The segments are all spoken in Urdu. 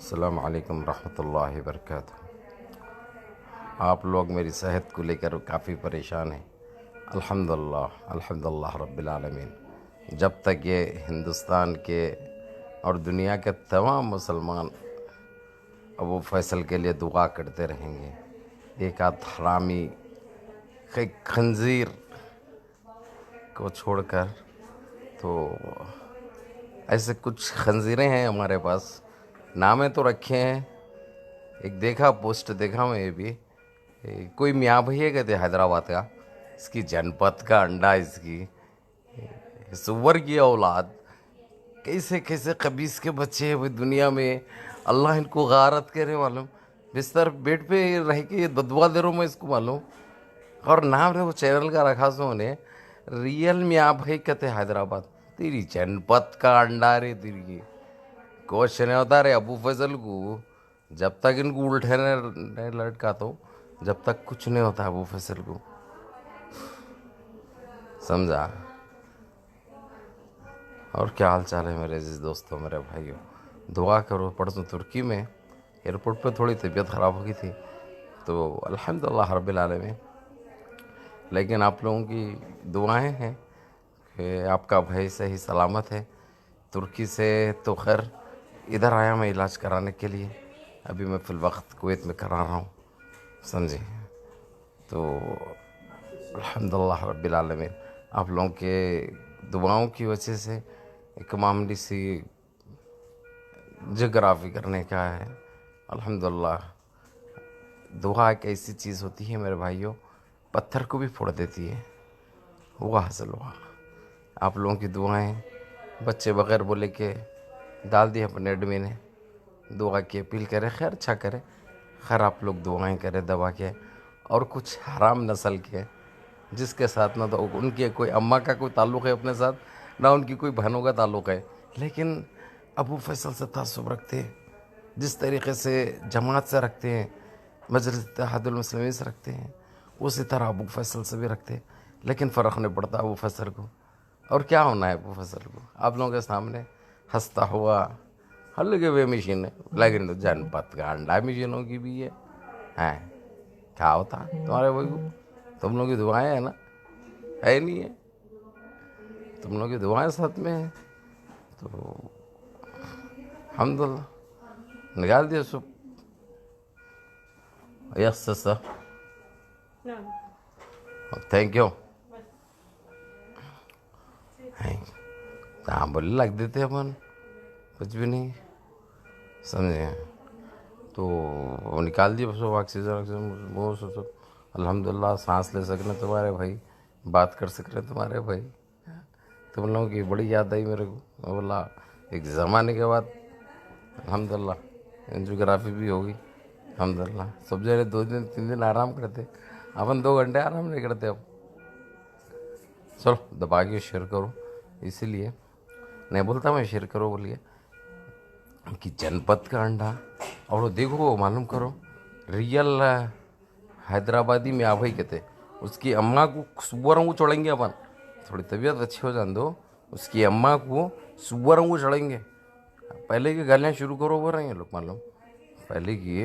السلام علیکم ورحمۃ اللہ وبرکاتہ۔ آپ لوگ میری صحت کو لے کر کافی پریشان ہیں۔ الحمدللہ رب العالمین۔ جب تک یہ ہندوستان کے اور دنیا کے تمام مسلمان ابو فیصل کے لیے دعا کرتے رہیں گے، ایک آدھ حرامی ایک خنزیر کو چھوڑ کر، تو ایسے کچھ خنزیریں ہیں ہمارے پاس، نامیں تو رکھے ہیں۔ ایک دیکھا پوسٹ دیکھا میں یہ بھی، کوئی میاں بھیا کہتے حیدرآباد کا، اس کی جنپت کا انڈا، اس کی سور کی اولاد، کیسے کیسے خبیث کے بچے ہیں دنیا میں، اللہ ان کو غارت کرے معلوم۔ بستر بیڈ پہ رہ کے یہ بدوا دے رہا ہوں میں اس کو معلوم، اور نام نے وہ چینل کا رکھا سو انہیں ریئل میاں بھائی کہتے حیدرآباد۔ تیری جنپت کا انڈا رے، تیری کوشش نہیں ہوتا رے ابو فیصل کو، جب تک ان کو الٹے نہیں لٹکا تو جب تک کچھ نہیں ہوتا ابو فیصل کو، سمجھا؟ اور کیا حال چال ہے میرے عزیز دوستوں، میرے بھائیوں؟ دعا کرو۔ پرسوں ترکی میں ایئرپورٹ پہ تھوڑی طبیعت خراب ہو گئی تھی، تو الحمدللہ رب العالمین، لیکن آپ لوگوں کی دعائیں ہیں کہ آپ کا بھائی صحیح سلامت ہے۔ ترکی سے تو خیر ادھر آیا میں علاج کرانے کے لیے، ابھی میں فی الوقت کویت میں کرا رہا ہوں، سمجھے؟ تو الحمدللہ رب العالمین، آپ لوگوں کے دعاؤں کی وجہ سے ایک معمولی سی جغرافی کرنے کا ہے۔ الحمدللہ دعا ایک ایسی چیز ہوتی ہے میرے بھائیوں، پتھر کو بھی پھوڑ دیتی ہے۔ ہوا حاصل ہوا، آپ لوگوں کی دعائیں، بچے بغیر بولے کہ ڈال دی اپنے ایڈمن نے، دعا کی اپیل کرے، خیر اچھا کرے، خیر آپ لوگ دعائیں کرے دبا کے، اور کچھ حرام نسل کے جس کے ساتھ نہ تو ان کی کوئی اماں کا کوئی تعلق ہے اپنے ساتھ، نہ ان کی کوئی بہنوں کا تعلق ہے، لیکن ابو فیصل سے تعصب رکھتے ہیں، جس طریقے سے جماعت سے رکھتے ہیں، مجلس اتحاد المسلمین سے رکھتے ہیں، اسی طرح ابو فیصل سے بھی رکھتے ہیں، لیکن فرق نہیں پڑتا ابو فیصل کو۔ اور کیا ہونا ہے ابو فیصل کو؟ آپ لوگوں کے سامنے ہنستا ہوا ہلکے ہوئے مشین ہے، لیکن جنپت کا انڈا مشینوں کی بھی ہے کیا ہوتا تمہارے بھائی کو؟ تم لوگوں کی دعائیں ہیں نا، ہے نہیں ہے؟ تم لوگوں کی دعائیں ساتھ میں ہیں، تو الحمدللہ نکال دیا سب۔ یس سر، تھینک یو۔ ہاں بولے لگ دیتے اپن، کچھ بھی نہیں، سمجھے؟ تو وہ نکال دیے سب، آکسیجن وہ سب، الحمدللہ سانس لے سکنے تمہارے بھائی، بات کر سکنے تمہارے بھائی۔ تم لوگوں کی بڑی یاد آئی میرے کو، میں بولا ایک زمانے کے بعد الحمدللہ انجیوگرافی بھی ہوگی، الحمدللہ۔ سب جگہ 2 دن 3 دن آرام کرتے، اپن 2 گھنٹے آرام نہیں کرتے اب۔ چلو دبا کے شیئر کرو، اسی لیے نہیں بولتا میں شیئر کرو بولیے کہ جنپت کا انڈا، اور وہ دیکھو معلوم کرو ریئل حیدرآبادی میاں بھائی کہتے، اس کی اماں کو سوروں کو چڑھیں گے اپن، تھوڑی طبیعت اچھی ہو جان دو، اس کی اماں کو سوروں کو چڑھیں گے۔ پہلے کی گالیاں شروع کرو ہو رہے ہیں لوگ معلوم، پہلے کی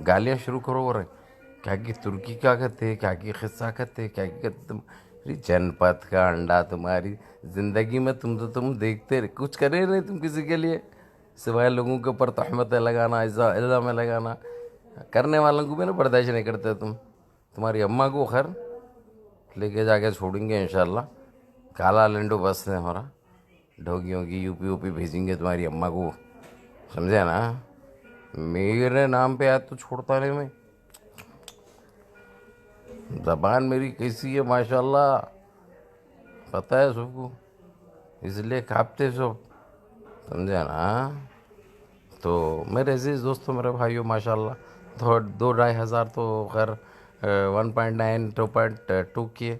گالیاں شروع کرو ہو رہے ہیں، کیا کہ ترکی کا کہتے، کیا کہ قصہ کہتے، کیا کہ تمہاری جنپت کا انڈا، تمہاری زندگی میں تم دیکھتے کچھ کرے نہیں تم کسی کے لیے، سوائے لوگوں کے اوپر تہمتیں لگانا، الزام لگانا، کرنے والوں کو بھی نا برداشت نہیں کرتے تم۔ تمہاری اماں کو خیر لے کے جا کے چھوڑیں گے انشاءاللہ، کالا لنڈو بس ہے ہمارا، ڈھوگیوں کی یو پی بھیجیں گے تمہاری اماں کو، سمجھے نا؟ میرے نام پہ آج تو چھوڑتا نہیں میں، زبان میری کیسی ہے ماشاءاللہ پتہ ہے سب کو، اس لیے کھاپتے سب، سمجھے نا؟ تو میرے عزیز دوستوں، میرے بھائیوں، ماشاءاللہ 2-2.5 ہزار تو خیر 1.9 2.2 کے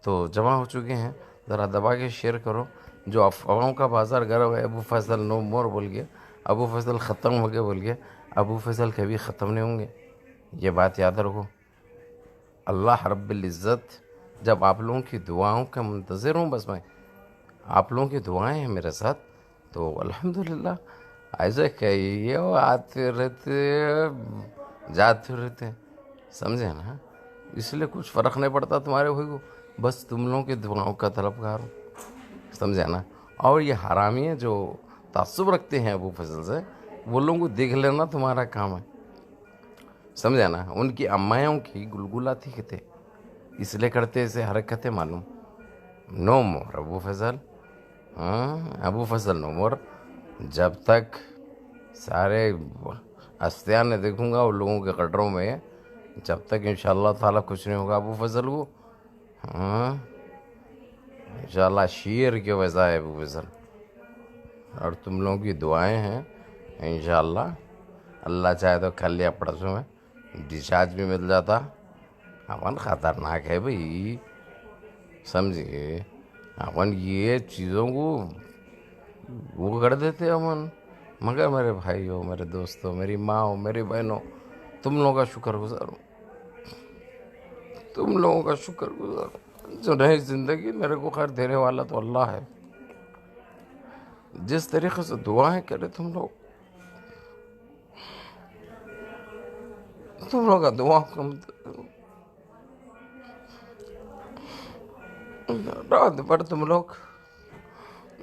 تو جمع ہو چکے ہیں۔ ذرا دبا کے شیئر کرو، جو افواہوں کا بازار گرم ہے، ابو فیصل نو مور بول گیا، ابو فیصل ختم ہو گئے بول گیا، ابو فیصل کبھی ختم نہیں ہوں گے، یہ بات یاد رکھو۔ اللہ رب العزت جب آپ لوگوں کی دعاؤں کا منتظر ہوں، بس میں آپ لوگوں کی دعائیں ہیں میرے ساتھ، تو الحمدللہ ایسے کہیے وہ آتے رہتے جاتے رہتے، سمجھے نا؟ اس لیے کچھ فرق نہیں پڑتا تمہارے بھائی کو، بس تم لوگوں کے دعاؤں کا طلبگار ہوں، سمجھے نا؟ اور یہ حرامی جو تعصب رکھتے ہیں ابو فضل سے، وہ لوگوں کو دیکھ لینا تمہارا کام ہے، سمجھے نا؟ ان کی امائیوں کی گلگلا تھی کہتے، اس لیے کرتے ایسے حرکتیں معلوم. نو مور ابو فضل، ابو فضل نو مور. جب تک سارے استیان نے دیکھوں گا ان لوگوں کے قدروں میں، جب تک انشاءاللہ تعالیٰ کچھ نہیں ہوگا ابو فضل کو. انشاءاللہ شیر کے ویسا ہے ابو فضل، اور تم لوگوں کی دعائیں ہیں انشاءاللہ. اللہ چاہے تو کل یا پرسوں میں ڈسچارج بھی مل جاتا. اپن خطرناک ہے بھائی، سمجھے؟ اپن یہ چیزوں کو وہ کر دیتے امن. مگر میرے بھائی ہو، میرے دوست ہو، میری ماں ہو، میری بہن ہو، تم لوگوں کا شکر گزار ہوں، تم لوگوں کا شکر گزار ہوں. جو نئی زندگی میرے کو خیر دینے والا تو اللہ ہے. جس طریقے سے دعائیں کرے تم لوگ کا دعا کم رات بھر تم لوگ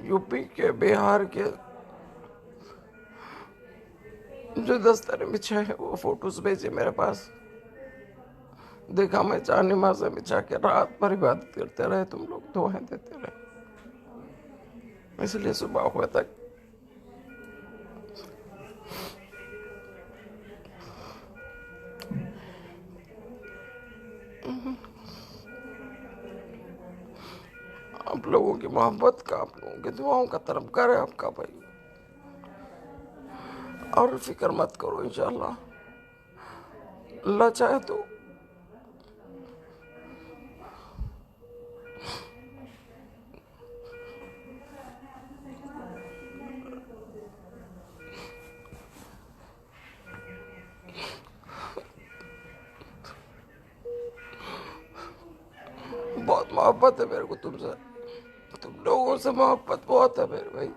یو پی کے، بہار کے جو دستر بچھائے ہیں وہ فوٹوز بھیجے میرے پاس. دیکھا میں چار نمازیں بچھا کے رات بھر عبادت کرتے رہے، تم لوگ دعائیں دیتے رہے. اس لیے صبح ہوئے تک آپ لوگوں کی محبت کا، آپ لوگوں کی دعاؤں کا طلبگار ہے آپ کا بھائی. اور فکر مت کرو، انشاءاللہ اللہ چاہے تو بہت محبت ہے میرے کو تم سے، تم لوگوں سے محبت بہت ہے میرے بھائی.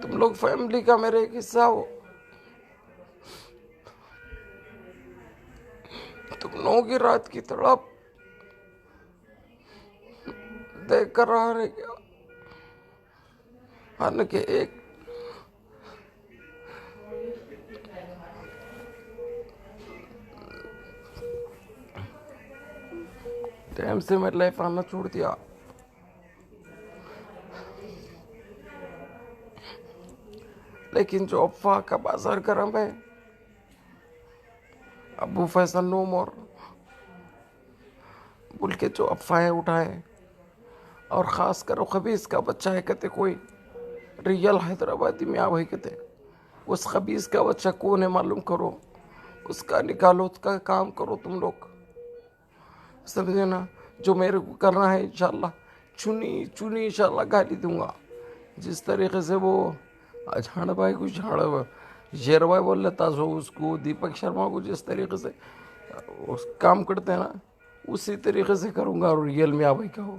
تم لوگ فیملی کا میرے ایک حصہ ہو. تم لوگوں کی رات کی تڑپ دیکھ کر رہا رہ گیا. حالانکہ ایک ٹائم سے میری لائف آنا چھوڑ دیا. لیکن جو افواہ کا بازار گرم ہے، ابو فیصل نو مور بول کے جو افواہیں اٹھائے، اور خاص کر خبیث کا بچہ ہے کہتے کوئی ریئل حیدرآبادی میں آوئی کہتے، اس خبیث کا بچہ کون ہے معلوم کرو، اس کا نکالو، اس کا کام کرو تم لوگ، سمجھے نا؟ جو میرے کو کرنا ہے انشاءاللہ چنی چنی انشاءاللہ گالی دوں گا. جس طریقے سے وہ جھاڑ بھائی کو شیر بھائی بول لیتا سو، اس کو دیپک شرما کو جس طریقے سے اس کام کرتے ہیں نا، اسی طریقے سے کروں گا. اور ریئل میں آبھائی کا ہو،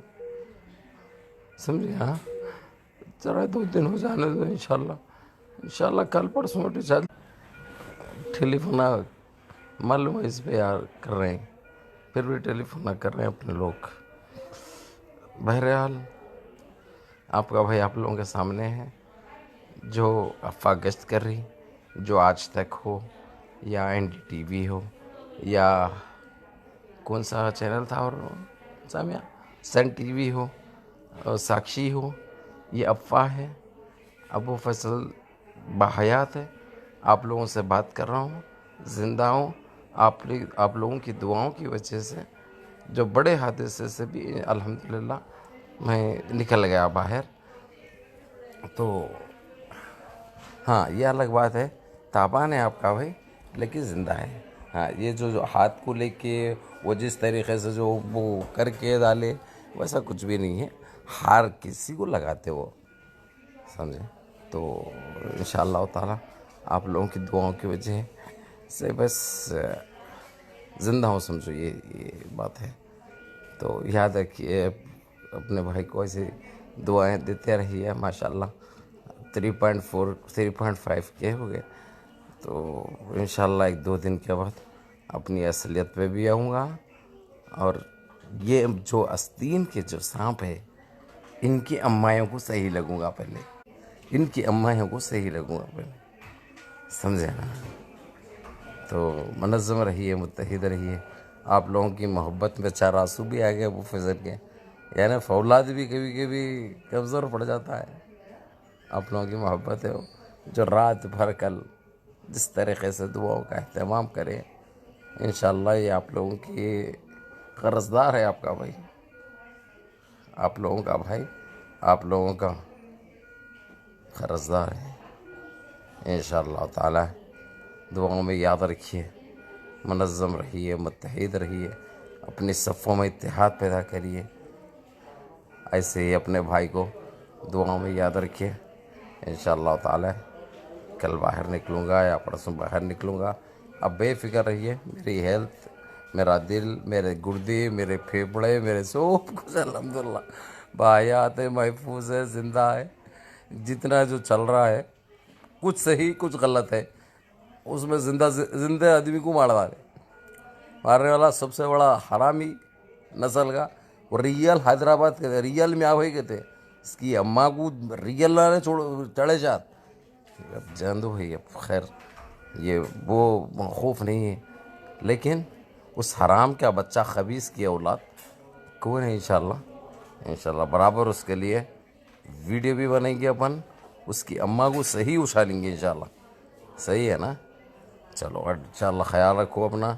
سمجھے؟ ہاں ذرا 2 دن ہو جانے دو، انشاءاللہ کل پرسوں ٹیلی فون معلوم ہے اس پہ یار کر رہے ہیں، پھر بھی ٹیلی فون کر رہے ہیں اپنے لوگ. بہرحال آپ کا بھائی آپ لوگوں کے سامنے ہے. جو افواہ گشت کر رہی، جو آج تک ہو یا این ڈی ٹی وی ہو یا کون سا چینل تھا اور سامعہ سن ٹی وی ہو، ساکشی ہو، یہ افواہ ہے. ابو فیصل باحیات ہے. آپ لوگوں سے بات کر رہا ہوں، زندہ ہوں. آپ لوگوں کی دعاؤں کی وجہ سے جو بڑے حادثے سے بھی الحمدللہ میں نکل گیا باہر. تو ہاں یہ الگ بات ہے، تابان ہے آپ کا بھائی لیکن زندہ ہے. ہاں یہ جو ہاتھ کو لے کے وہ جس طریقے سے جو وہ کر کے ڈالے، ویسا کچھ بھی نہیں ہے. ہار کسی کو لگاتے وہ، سمجھے؟ تو انشاءاللہ تعالیٰ آپ لوگوں کی دعاؤں کی وجہ سے بس زندہ ہوں، سمجھو یہ بات ہے. تو یاد رکھیے اپنے بھائی کو ایسے دعائیں دیتے رہیے. ماشاءاللہ 3.4 3.5 کے ہو گئے. تو انشاءاللہ 1-2 دن کے بعد اپنی اصلیت پہ بھی آؤں گا. اور یہ جو آستین کے جو سانپ ہے ان کی امائیوں کو صحیح لگوں گا پہلے, ان کی امائیوں کو صحیح لگوں گا پہلے, سمجھے نا. تو منظم رہیے, متحد رہیے. آپ لوگوں کی محبت میں 4 آنسو بھی آ گئے ابو فضل کے, یعنی فولاد بھی کبھی کبھی کمزور پڑ جاتا ہے. آپ لوگوں کی محبت ہے جو رات بھر کل جس طریقے سے دعاؤں کا اہتمام کرے, انشاءاللہ یہ آپ لوگوں کی قرضدار ہے. آپ کا بھائی, آپ لوگوں کا بھائی, آپ لوگوں کا قرضدار ہے. انشاءاللہ تعالی دعاؤں میں یاد رکھیے, منظم رہیے, متحد رہیے, اپنی صفوں میں اتحاد پیدا کریے. ایسے ہی اپنے بھائی کو دعاؤں میں یاد رکھیے. انشاءاللہ تعالی کل باہر نکلوں گا یا پرسوں باہر نکلوں گا. اب بے فکر رہیے. میری ہیلتھ, میرا دل, میرے گردے, میرے پھیپڑے, میرے سب کچھ الحمدللہ بحیات ہے, محفوظ ہے, زندہ ہے. جتنا جو چل رہا ہے کچھ صحیح کچھ غلط ہے, اس میں زندہ آدمی کو مارنے والا سب سے بڑا حرامی نسل کا وہ ریل حیدرآباد کے ریل میں آوئی کے تھے. اس کی اماں کو ریل نہ چڑھے جات اب جان دو بھائی. اب خیر یہ وہ خوف نہیں ہے, لیکن اس حرام کا بچہ خبیث کی اولاد کون ہے. انشاءاللہ برابر اس کے لیے ویڈیو بھی بنیں گے اپن, اس کی اماں کو صحیح اچھالیں گے انشاءاللہ. صحیح ہے نا. چلو انشاءاللہ خیال رکھو اپنا,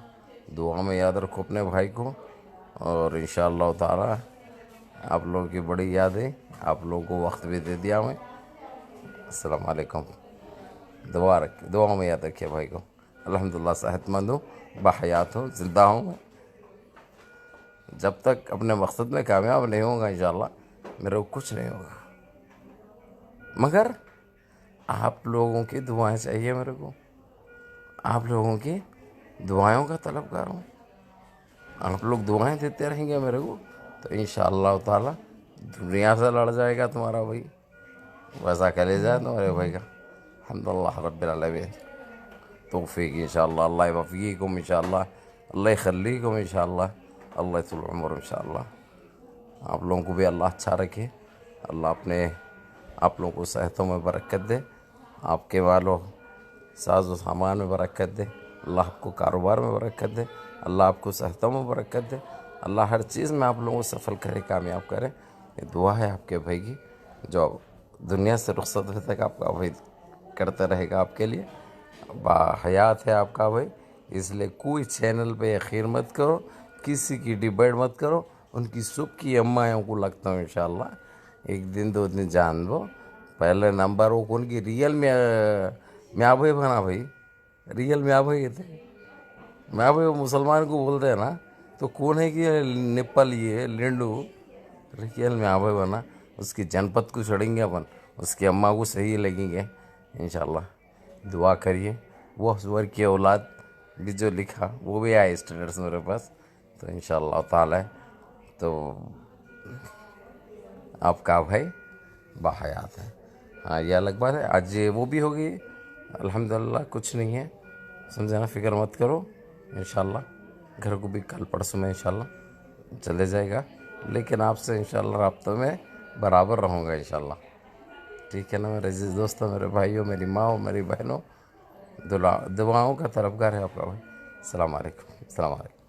دعا میں یاد رکھو اپنے بھائی کو. اور انشاءاللہ تعالی آپ لوگوں کی بڑی یاد ہے, آپ لوگوں کو وقت بھی دے دیا میں. السلام علیکم. دعا میں یاد رکھیے بھائی کو. الحمدللہ صحت مند ہوں, بحیات ہوں, زندہ ہوں. جب تک اپنے مقصد میں کامیاب نہیں ہوں گا انشاءاللہ میرے کو کچھ نہیں ہوگا, مگر آپ لوگوں کی دعائیں چاہیے میرے کو. آپ لوگوں کی دعائوں کا طلبگار ہوں. آپ لوگ دعائیں دیتے رہیں گے میرے کو تو انشاءاللہ تعالی دنیا سے لڑ جائے گا تمہارا بھائی. ویسا کلے جائے تمہارے بھائی کا. الحمدللہ رب العالمین. توفیق انشاءاللہ, اللہ یوفقکم انشاءاللہ, اللہ یخلیکم انشاءاللہ, اللہ طول العمر انشاءاللہ. آپ لوگوں کو بھی اللہ اچھا رکھے. اللہ اپنے آپ لوگوں کو صحتوں میں برکت دے, آپ کے والوں ساز و سامان میں برکت دے. اللہ آپ کو کاروبار میں برکت دے, اللہ آپ کو صحتوں میں برکت دے. اللہ ہر چیز میں آپ لوگوں کو سفل کرے, کامیاب کرے. یہ دعا ہے آپ کے بھائی کی, جو دنیا سے رخصت ہونے تک آپ کا بھائی کرتا رہے گا آپ کے لیے. باحیات ہے آپ کا بھائی, اس لیے کوئی چینل پہ یقین مت کرو, کسی کی ڈیبیٹ مت کرو. ان کی سب کی امائیوں کو لگتا ہوں انشاءاللہ 1 دن 2 دن جان دو. پہلے نمبر وہ کون کی ریئل میں میاں بھائی بنا بھائی, ریئل میاں بھائی تھے. میاں بھائی وہ مسلمان کو بولتے ہیں نا, تو کون ہے کہ نیپال یہ لینڈو ریئل میاں بھائی بنا. اس کی جنپت کو چھڑیں گے اپن, اس کی اماں کو صحیح لگیں گے انشاءاللہ. دعا کریے. وہ زور کی اولاد بھی جو لکھا وہ بھی آئے اسٹیٹس میرے پاس, تو انشاءاللہ تعالی تو آپ کا بھائی باحیات ہے. ہاں یہ الگ بات ہے. آج وہ بھی ہو گئی الحمدللہ, کچھ نہیں ہے, سمجھے نا. فکر مت کرو, انشاءاللہ گھر کو بھی کل پرسوں میں انشاءاللہ چلے جائے گا. لیکن آپ سے انشاءاللہ رابطہ میں برابر رہوں گا انشاءاللہ. ٹھیک ہے نا میرے عزیز دوستوں, میرے بھائیوں, میری ماں اور میری بہنوں, دعاؤں کا طلبگار ہے آپ کا بھائی. السلام علیکم.